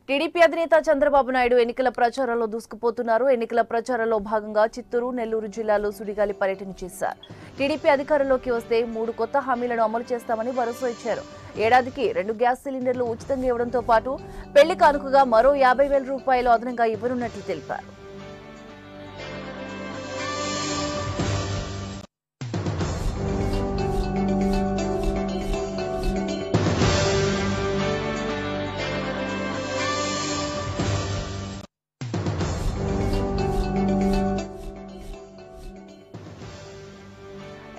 TDP అధినేత చంద్రబాబు నాయుడు ఎన్నికల ప్రచారంలో దూసుకుపోతున్నారు. ఎన్నికల ప్రచారంలో భాగంగా చిత్తూరు, నెల్లూరు జిల్లాలో సుడిగాలి పర్యటన చేశారు. టీడీపీ అధికారంలోకి వస్తే 3 కొత్త హామీలను అమలు చేస్తామని భరోసా ఇచ్చారు. ఏడాదికి 2 గ్యాస్ సిలిండర్లు ఉచితంగా ఇవ్వడంతో పాటు పెళ్లి కానుకగా మరో 50,000 రూపాయలు అదనంగా ఇవ్వనున్నట్లు తెలిపారు.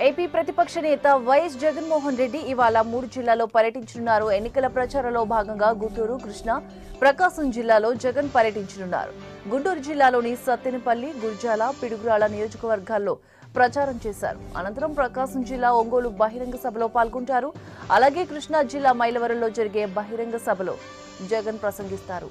ఏపీ ప్రతిపక్ష నేత వైఎస్ జగన్మోహన్ రెడ్డి ఇవాళ 3 జిల్లాల్లో పర్యటించనున్నారు. ఎన్నికల ప్రచారంలో భాగంగా గుంటూరు, కృష్ణా, ప్రకాశం జిల్లాలో జగన్ పర్యటించనున్నారు. గుంటూరు జిల్లాలోని సత్తెనపల్లి, గుర్జాల, పిడుగురాళ్ల నియోజకవర్గాల్లో ప్రచారం చేశారు. అనంతరం ప్రకాశం జిల్లా ఒంగోలు బహిరంగ సభలో పాల్గొంటారు. అలాగే కృష్ణా జిల్లా మైలవరంలో జరిగే బహిరంగ సభలో జగన్ ప్రసంగిస్తారు.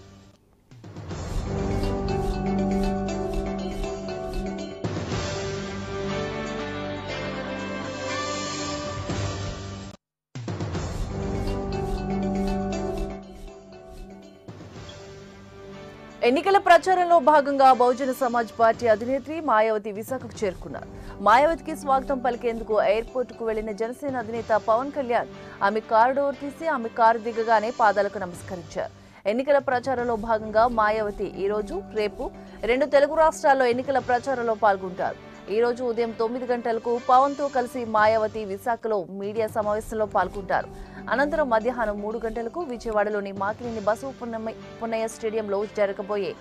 ఎన్నికల ప్రచారంలో భాగంగా బహుజన సమాజ్ పార్టీ అధినేత్రి మాయావతి విశాఖకు చేరుకున్నారు. మాయావతికి స్వాగతం పలికేందుకు ఎయిర్పోర్ట్ కు వెళ్లిన జనసేన అధినేత పవన్ కళ్యాణ్ ఆమె కారు డోర్ తీసి ఆమె కారు దిగగానే పాదాలకు నమస్కరించారు. ఎన్నికల ప్రచారంలో భాగంగా మాయావతి ఈ రోజు, రేపు 2 తెలుగు రాష్ట్రాల్లో ఎన్నికల ప్రచారంలో పాల్గొంటారు. ఈ రోజు ఉదయం 9 గంటలకు పవన్ తో కలిసి మాయావతి విశాఖలో మీడియా సమావేశంలో పాల్గొంటారు. అనంతరం మధ్యాహ్నం 3 గంటలకు విజయవాడలోని మాకినేని బసవ పున్నయ్య స్టేడియంలో జరగబోయే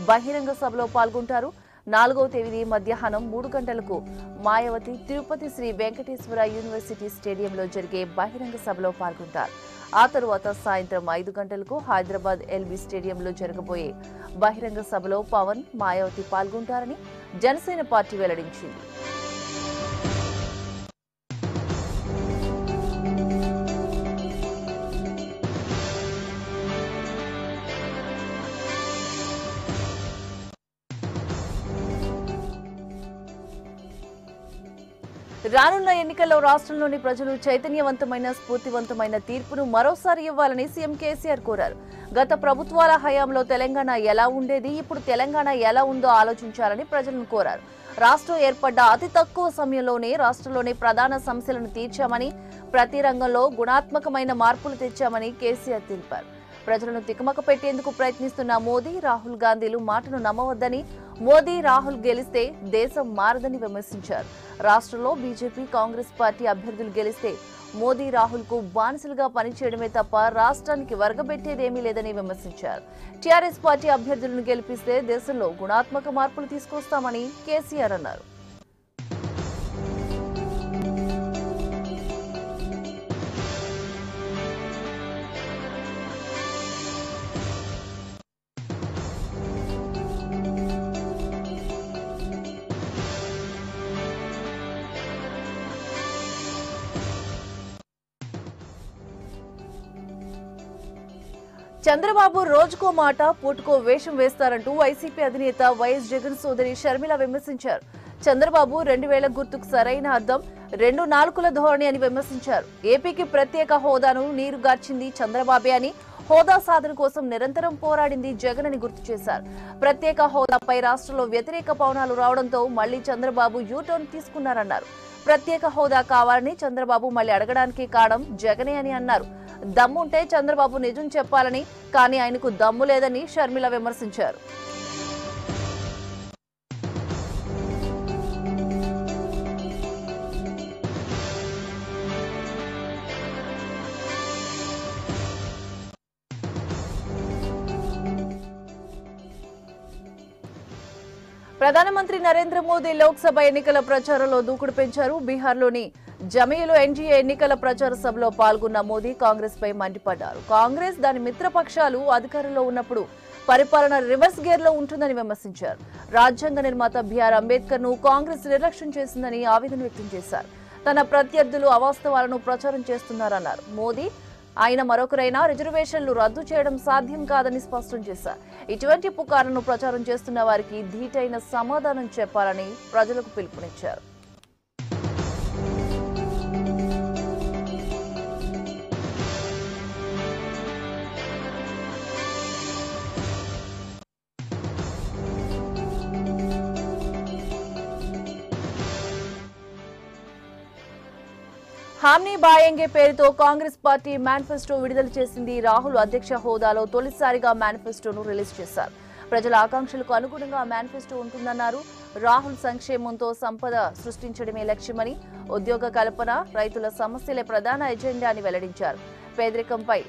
బహిరంగ సభలో పాల్గొంటారు. 4వ తేదీ మధ్యాహ్నం 3 గంటలకు మాయావతి తిరుపతి శ్రీ వెంకటేశ్వర యూనివర్సిటీ స్టేడియంలో జరిగే బహిరంగ సభలో పాల్గొంటారు. ఆ తరువాత సాయంత్రం 5 గంటలకు హైదరాబాద్ ఎల్బీ స్టేడియంలో జరగబోయే బహిరంగ సభలో పవన్, మాయావతి పాల్గొంటారని జనసేన పార్టీ వెల్లడించింది. రానున్న ఎన్నికల్లో రాష్ట్రంలోని ప్రజలు చైతన్యవంతమైన, స్ఫూర్తివంతమైన తీర్పును మరోసారి ఇవ్వాలని సీఎం కేసీఆర్ కోరారు. గత ప్రభుత్వాల హయాంలో తెలంగాణ ఎలా ఉండేది, ఇప్పుడు తెలంగాణ ఎలా ఉందో ఆలోచించాలని ప్రజలను కోరారు. రాష్ట్రం ఏర్పడ్డ అతి తక్కువ సమయంలోనే రాష్ట్రంలోని ప్రధాన సమస్యలను తీర్చామని, ప్రతి రంగంలో గుణాత్మకమైన మార్పులు తెచ్చామని కేసీఆర్ తెలిపారు. ప్రజలను తికమక పెట్టేందుకు ప్రయత్నిస్తున్న మోదీ, రాహుల్ గాంధీలు మాటను నమ్మవద్దని, మోదీ, రాహుల్ గెలిస్తే దేశం మారదని విమర్శించారు. రాష్ట్రంలో బీజేపీ, కాంగ్రెస్ పార్టీ అభ్యర్థులు గెలిస్తే మోదీ, రాహుల్ కు బానిసలుగా పనిచేయడమే తప్ప రాష్ట్రానికి వరగబెట్టేదేమీ లేదని విమర్శించారు. టీఆర్ఎస్ పార్టీ అభ్యర్థులను గెలిపిస్తే దేశంలో గుణాత్మక మార్పులు తీసుకొస్తామని కేసీఆర్ అన్నారు. చంద్రబాబు రోజుకో మాట, పూటకో వేషం వేస్తారంటూ వైసీపీ అధినేత వైఎస్ జగన్ సోదరి షర్మిల విమర్శించారు. చంద్రబాబు 2000 గుర్తుకు సరైన అర్థం 2 నాలుకల ధోరణి అని విమర్శించారు. ఏపీకి ప్రత్యేక హోదాను నీరుగార్చింది చంద్రబాబే అని, హోదా సాధన కోసం నిరంతరం పోరాడింది జగన్ అని గుర్తు చేశారు. ప్రత్యేక హోదాపై రాష్ట్రంలో వ్యతిరేక పవనాలు రావడంతో మళ్లీ చంద్రబాబు యూటర్న్ తీసుకున్నారన్నారు. ప్రత్యేక హోదా కావాలని చంద్రబాబు మళ్లీ అడగడానికి కారణం జగనే అని అన్నారు. దమ్ముంటే చంద్రబాబు నిజం చెప్పాలని, కానీ ఆయనకు దమ్ము లేదని షర్మిల విమర్శించారు. ప్రధానమంత్రి నరేంద్ర మోదీ లోక్సభ ఎన్నికల ప్రచారంలో దూకుడు పెంచారు. బీహార్లోని జమేలో ఎన్డీఏ ఎన్నికల ప్రచార సభలో పాల్గొన్న మోదీ కాంగ్రెస్ పై మండిపడ్డారు. కాంగ్రెస్, దాని మిత్రపక్షాలు అధికారంలో ఉన్నప్పుడు పరిపాలన రివర్స్ గేర్ లో ఉంటుందని విమర్శించారు. రాజ్యాంగ నిర్మాత బిఆర్ అంబేద్కర్ ను కాంగ్రెస్ నిర్లక్ష్యం చేసిందని ఆవేదన వ్యక్తం చేశారు. తన ప్రత్యర్థులు అవాస్తవాలను ప్రచారం చేస్తున్నారన్నారు. మోదీ, ఆయన మరొకరైనా రిజర్వేషన్లు రద్దు చేయడం సాధ్యం కాదని స్పష్టం చేశారు. ఇటువంటి పుకార్లను ప్రచారం చేస్తున్న వారికి ధీటైన సమాధానం చెప్పాలని ప్రజలకు పిలుపునిచ్చారు. హామీ బాయంగే పేరుతో కాంగ్రెస్ పార్టీ మేనిఫెస్టో విడుదల చేసింది. రాహుల్ అధ్యక్ష హోదాలో తొలిసారిగా మేనిఫెస్టోను రిలీజ్ చేశారు. ప్రజల ఆకాంక్షలకు అనుగుణంగా మేనిఫెస్టో ఉంటుందన్నారు. రాహుల్ సంక్షేమంతో సంపద సృష్టించడమే లక్ష్యమని, ఉద్యోగ కల్పన, రైతుల సమస్యలే ప్రధాన ఎజెండా అని వెల్లడించారు. పేదరికంపై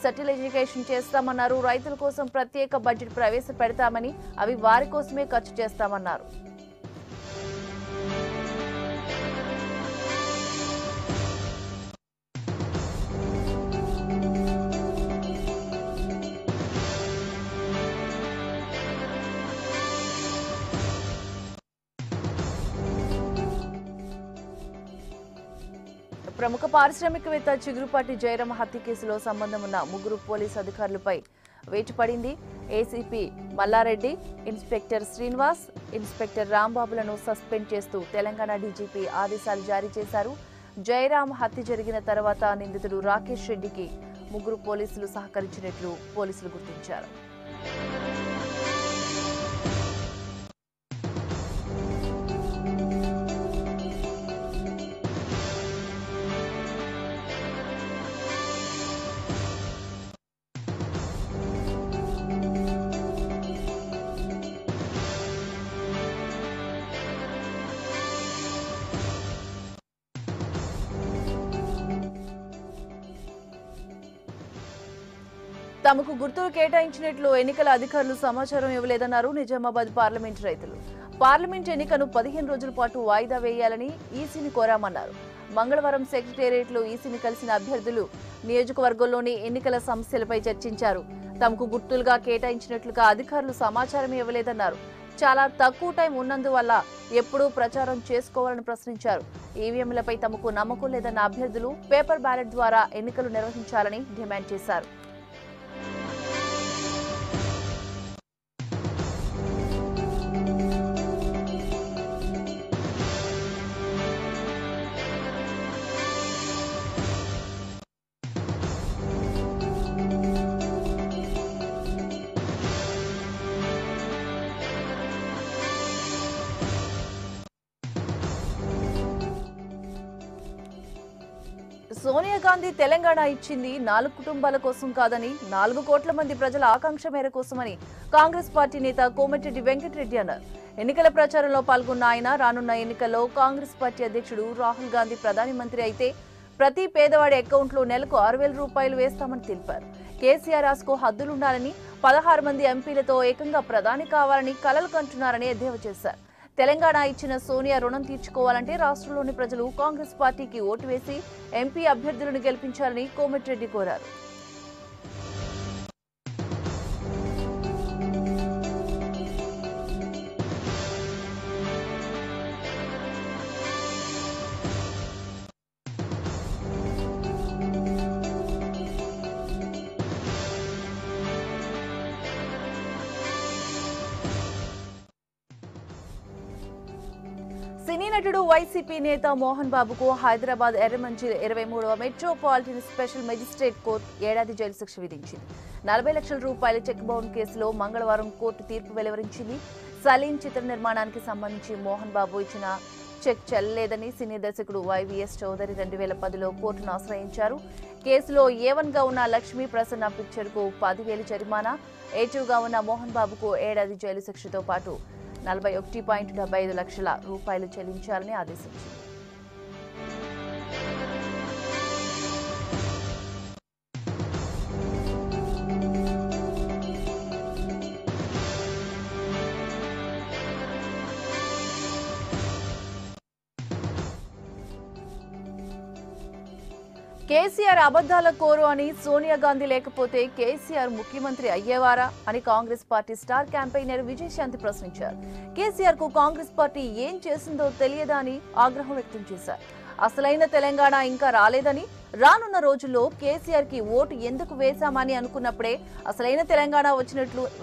సెటిల్ ఎడ్యుకేషన్ చేస్తామన్నారు. రైతుల కోసం ప్రత్యేక బడ్జెట్ ప్రవేశపెడతామని, అవి వారి కోసమే ఖర్చు చేస్తామన్నారు. ప్రముఖ పారిశ్రామికవేత్త చిగురుపాటి జయరాం హత్య కేసులో సంబంధం ఉన్న 3 పోలీసు అధికారులపై వేటు పడింది. ACP Mallareddy, inspector Srinivas, inspector రాంబాబులను సస్పెండ్ చేస్తూ తెలంగాణ డీజీపీ ఆదేశాలు జారీ చేశారు. జయరాం హత్య జరిగిన తర్వాత నిందితుడు రాకేష్ రెడ్డికి 3 పోలీసులు సహకరించినట్లు పోలీసులు గుర్తించారు. తమకు గుర్తులు కేటాయించినట్లు ఎన్నికల అధికారులు సమాచారం ఇవ్వలేదన్నారు నిజామాబాద్ పార్లమెంటు రైతులు. పార్లమెంట్ ఎన్నికను 15 రోజుల పాటు వాయిదా వేయాలని ఈసీని కోరామన్నారు. మంగళవారం సెక్రటేరియట్లో ఈసీని కలిసిన అభ్యర్థులు నియోజకవర్గంలోని ఎన్నికల సమస్యలపై చర్చించారు. తమకు గుర్తులుగా కేటాయించినట్లుగా అధికారులు సమాచారం ఇవ్వలేదన్నారు. చాలా తక్కువ టైం ఉన్నందువల్ల ఎప్పుడూ ప్రచారం చేసుకోవాలని ప్రశ్నించారు. ఈవీఎంలపై తమకు నమ్మకం లేదన్న అభ్యర్థులు పేపర్ బ్యాలెట్ ద్వారా ఎన్నికలు నిర్వహించాలని డిమాండ్ చేశారు. సోనియా గాంధీ తెలంగాణ ఇచ్చింది 4 కుటుంబాల కోసం కాదని, 4 కోట్ల మంది ప్రజల ఆకాంక్ష మేర కోసమని కాంగ్రెస్ పార్టీ నేత కోమటిరెడ్డి వెంకటరెడ్డి అన్నారు. ఎన్నికల ప్రచారంలో పాల్గొన్న ఆయన రానున్న ఎన్నికల్లో కాంగ్రెస్ పార్టీ అధ్యక్షుడు రాహుల్ గాంధీ ప్రధానమంత్రి అయితే ప్రతి పేదవాడి అకౌంట్లో నెలకు 6,000 రూపాయలు వేస్తామని తెలిపారు. కేసీఆర్ ఆస్కు హద్దులుండాలని, 16 మంది ఎంపీలతో ఏకంగా ప్రధాని కావాలని కలలు కంటున్నారని ఎద్దేవా చేశారు. తెలంగాణ ఇచ్చిన సోనియా రుణం తీర్చుకోవాలంటే రాష్ట్రంలోని ప్రజలు కాంగ్రెస్ పార్టీకి ఓటు వేసి ఎంపీ అభ్యర్థులను గెలిపించాలని కోమటిరెడ్డి కోరారు. సినీ నటుడు వైసీపీ నేత మోహన్ బాబుకు హైదరాబాద్ ఎర్రమంచిల్ 23వ మెట్రోపాలిటన్ స్పెషల్ మెజిస్ట్రేట్ కోర్టు ఏడాది జైలు శిక్ష విధించింది. 40 లక్షల రూపాయల చెక్ బౌన్స్ కేసులో మంగళవారం కోర్టు తీర్పు వెలువరించింది. సలీం చిత్ర నిర్మాణానికి సంబంధించి మోహన్ బాబు ఇచ్చిన చెక్ చెల్లలేదని సినీ దర్శకుడు వైవీఎస్ చౌదరి 2010లో కోర్టును ఆశ్రయించారు. కేసులో A1గా ఉన్న లక్ష్మీ ప్రసన్న పిక్చర్కు 10,000 జరిమానా, A2గా ఉన్న మోహన్ బాబుకు ఏడాది జైలు శిక్షతో పాటు 41.75 లక్షల రూపాయలు చెల్లించాలని ఆదేశించింది. కేసీఆర్ అబద్దాల కోరు అని సోనియా గాంధీ లేకపోతే కేసీఆర్ ముఖ్యమంత్రి అయ్యేవారా అని Congress party star campaigner Vijayashanti ప్రశ్నించారు. కేసీఆర్ కు కాంగ్రెస్ పార్టీ ఏం చేసిందో తెలియదా అని ఆగ్రహం వ్యక్తం చేశారు. అసలైన తెలంగాణ ఇంకా రాలేదని, రానున్న రోజుల్లో కేసీఆర్ కి ఓటు ఎందుకు వేశామని అనుకున్నప్పుడే అసలైన తెలంగాణ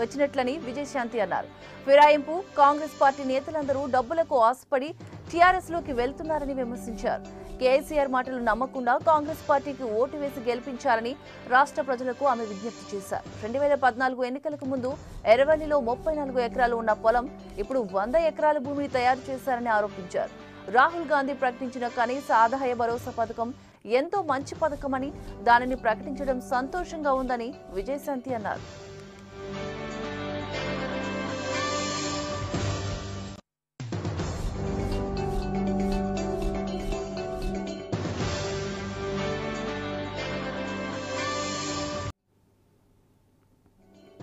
వచ్చినట్లని విజయశాంతి అన్నారు. ఫిరాయింపు, కాంగ్రెస్ పార్టీ నేతలందరూ డబ్బులకు ఆశపడి టీఆర్ఎస్ లోకి వెళ్తున్నారని విమర్శించారు. కేసీఆర్ మాటలు నమ్మకుండా కాంగ్రెస్ పార్టీకి ఓటు వేసి గెలిపించాలని రాష్ట్ర ప్రజలకు ఆమె విజ్ఞప్తి చేశారు. 2014 ఎన్నికలకు ముందు ఎర్రవల్లిలో 34 ఎకరాలు ఉన్న పొలం ఇప్పుడు 100 ఎకరాల భూమిని తయారు చేశారని ఆరోపించారు. రాహుల్ గాంధీ ప్రకటించిన కనీస ఆదాయ భరోసా పథకం ఎంతో మంచి పథకమని దానిని ప్రకటించడం సంతోషంగా ఉందని విజయశాంతి అన్నారు.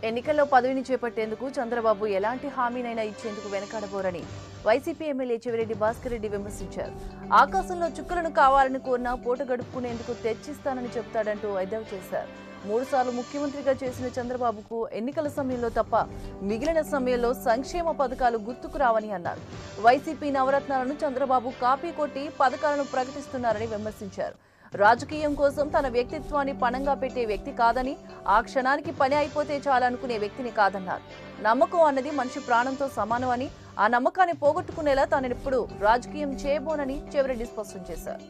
ఎన్నికల్లో పదవిని చేపట్టేందుకు చంద్రబాబు ఎలాంటి హామీనైనా ఇచ్చేందుకు వెనకాడబోరని వైసీపీ ఎమ్మెల్యే చెవిరెడ్డి భాస్కర్ రెడ్డి విమర్శించారు. ఆకాశంలో చుక్కలను కావాలని కోరినా పూట గడుపుకునేందుకు తెచ్చిస్తానని చెబుతాడంటూ ఎద్దేవా చేశారు. 3 సార్లు ముఖ్యమంత్రిగా చేసిన చంద్రబాబుకు ఎన్నికల సమయంలో తప్ప మిగిలిన సమయంలో సంక్షేమ పథకాలు గుర్తుకు రావని అన్నారు. వైసీపీ నవరత్నాలను చంద్రబాబు కాపీ కొట్టి పథకాలను ప్రకటిస్తున్నారని విమర్శించారు. రాజకీయం కోసం తన వ్యక్తిత్వాన్ని పణంగా పెట్టే వ్యక్తి కాదని, ఆ క్షణానికి పని అయిపోతే చాలనుకునే వ్యక్తిని కాదన్నారు. నమ్మకం అన్నది మనిషి ప్రాణంతో సమానం అని, ఆ నమ్మకాన్ని పోగొట్టుకునేలా తానెప్పుడు రాజకీయం చేయబోనని చెవిరెడ్డి స్పష్టం చేశారు.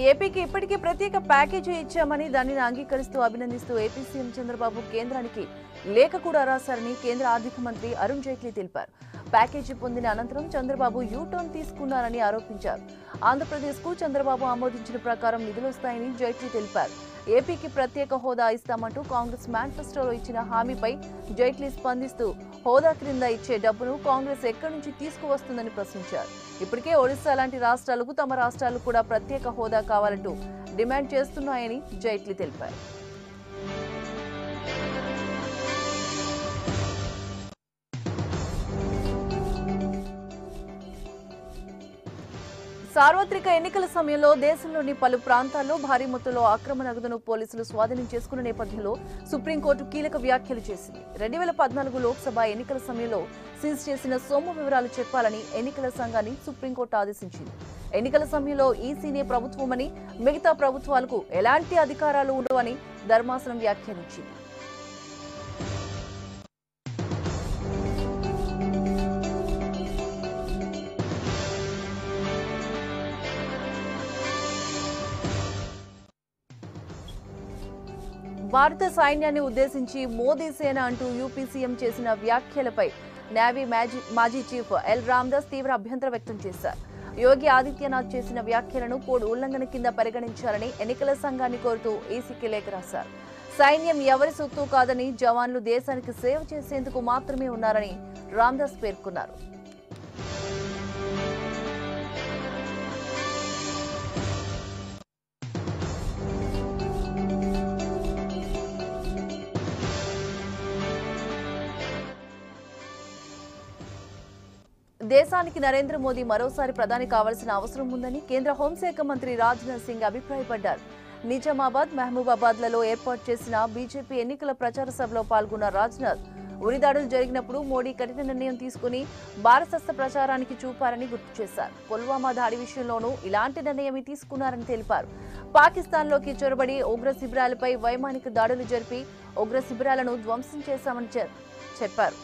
ఏపీకి ఇప్పటికే ప్రత్యేక ప్యాకేజీ ఇచ్చామని, దానిని అంగీకరిస్తూ అభినందిస్తూ ఏపీ సీఎం చంద్రబాబు కేంద్రానికి లేఖ కూడా రాశారని కేంద్ర ఆర్థిక మంత్రి అరుణ్ జైట్లీ తెలిపారు. ప్యాకేజీ పొందిన అనంతరం చంద్రబాబు యూటర్న్ తీసుకున్నారని ఆరోపించారు. ఆంధ్రప్రదేశ్కు చంద్రబాబు ఆమోదించిన ప్రకారం నిధులొస్తాయని జైట్లీ తెలిపారు. ఏపీకి ప్రత్యేక హోదా ఇస్తామంటూ కాంగ్రెస్ మేనిఫెస్టోలో ఇచ్చిన హామీపై జైట్లీ స్పందిస్తూ హోదా క్రింద ఇచ్చే డబ్బును కాంగ్రెస్ ఎక్కడి నుంచి తీసుకువస్తుందని ప్రశ్నించారు. ఇప్పటికే ఒడిశా లాంటి రాష్ట్రాలకు తమ రాష్ట్రాలు కూడా ప్రత్యేక హోదా కావాలంటూ డిమాండ్ చేస్తున్నాయని జైట్లీ తెలిపారు. సార్వత్రిక ఎన్నికల సమయంలో దేశంలోని పలు ప్రాంతాల్లో భారీ మొత్తంలో అక్రమ నగదును పోలీసులు స్వాధీనం చేసుకున్న నేపథ్యంలో సుప్రీంకోర్టు కీలక వ్యాఖ్యలు చేసింది. 2014 లోక్సభ ఎన్నికల సమయంలో సీజ్ చేసిన సొమ్ము వివరాలు చెప్పాలని ఎన్నికల సంఘాన్ని సుప్రీంకోర్టు ఆదేశించింది. ఎన్నికల సమయంలో ఈసీనే ప్రభుత్వమని, మిగతా ప్రభుత్వాలకు ఎలాంటి అధికారాలు ఉండవని ధర్మాసనం వ్యాఖ్యానించింది. భారత సైన్యాన్ని ఉద్దేశించి మోదీ సేన అంటూ యూపీ సీఎం చేసిన వ్యాఖ్యలపై నేవీ మాజీ చీఫ్ ఎల్ రామదాస్ తీవ్ర అభ్యంతరం వ్యక్తం చేశారు. యోగి ఆదిత్యనాథ్ చేసిన వ్యాఖ్యలను కోడ్ ఉల్లంఘన కింద పరిగణించాలని ఎన్నికల సంఘాన్ని కోరుతూ ఈసీకి లేఖ రాశారు. సైన్యం ఎవరి సొత్తు కాదని, జవాన్లు దేశానికి సేవ చేసేందుకు మాత్రమే ఉన్నారని రామదాస్ పేర్కొన్నారు. దేశానికి నరేంద్ర మోదీ మరోసారి ప్రధాని కావాల్సిన అవసరం ఉందని కేంద్ర హోంశాఖ మంత్రి రాజ్నాథ్ సింగ్ అభిప్రాయపడ్డారు. నిజామాబాద్, మహబూబాబాద్లలో ఏర్పాటు చేసిన బీజేపీ ఎన్నికల ప్రచార సభలో పాల్గొన్న రాజ్నాథ్ ఉరిదాడులు జరిగినప్పుడు మోడీ కఠిన నిర్ణయం తీసుకుని భారతస్థ ప్రచారానికి చూపారని గుర్తు చేశారు. పుల్వామా దాడి విషయంలోనూ ఇలాంటి నిర్ణయమే తీసుకున్నారని తెలిపారు. పాకిస్తాన్లోకి చొరబడి ఉగ్ర శిబిరాలపై వైమానిక దాడులు జరిపి ఉగ్ర శిబిరాలను ధ్వంసం చేశామని చెప్పారు.